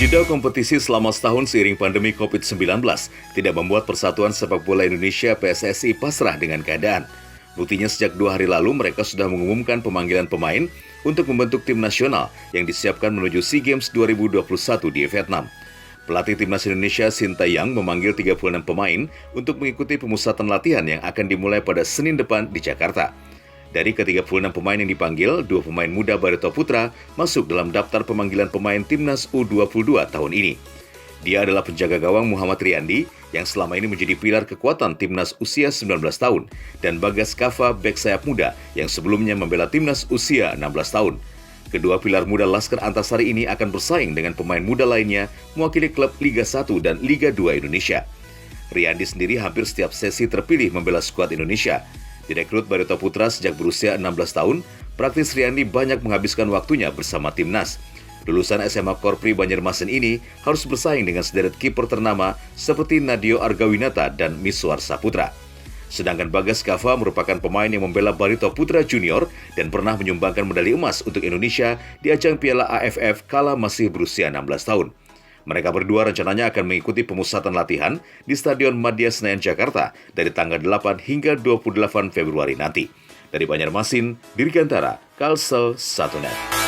Jeda kompetisi selama setahun seiring pandemi COVID-19 tidak membuat Persatuan Sepak Bola Indonesia PSSI pasrah dengan keadaan. Buktinya sejak 2 hari lalu mereka sudah mengumumkan pemanggilan pemain untuk membentuk tim nasional yang disiapkan menuju SEA Games 2021 di Vietnam. Pelatih Timnas Indonesia Sintayong memanggil 36 pemain untuk mengikuti pemusatan latihan yang akan dimulai pada Senin depan di Jakarta. Dari ke-36 pemain yang dipanggil, 2 pemain muda Barito Putra masuk dalam daftar pemanggilan pemain Timnas U22 tahun ini. Dia adalah penjaga gawang Muhammad Riyandi yang selama ini menjadi pilar kekuatan Timnas usia 19 tahun dan Bagas Kava bek sayap muda yang sebelumnya membela Timnas usia 16 tahun. Kedua pilar muda Laskar Antasari ini akan bersaing dengan pemain muda lainnya mewakili klub Liga 1 dan Liga 2 Indonesia. Riyandi sendiri hampir setiap sesi terpilih membela skuad Indonesia. Direkrut Barito Putra sejak berusia 16 tahun, praktis Riyandi banyak menghabiskan waktunya bersama Timnas. Lulusan SMA Korpri Banjarmasin ini harus bersaing dengan sederet kiper ternama seperti Nadio Argawinata dan Miswar Saputra. Sedangkan Bagas Kava merupakan pemain yang membela Barito Putra Junior dan pernah menyumbangkan medali emas untuk Indonesia di ajang Piala AFF kala masih berusia 16 tahun. Mereka berdua rencananya akan mengikuti pemusatan latihan di Stadion Madia Senayan, Jakarta dari tanggal 8 hingga 28 Februari nanti. Dari Banjarmasin, Dirgantara, Kalsel 1net.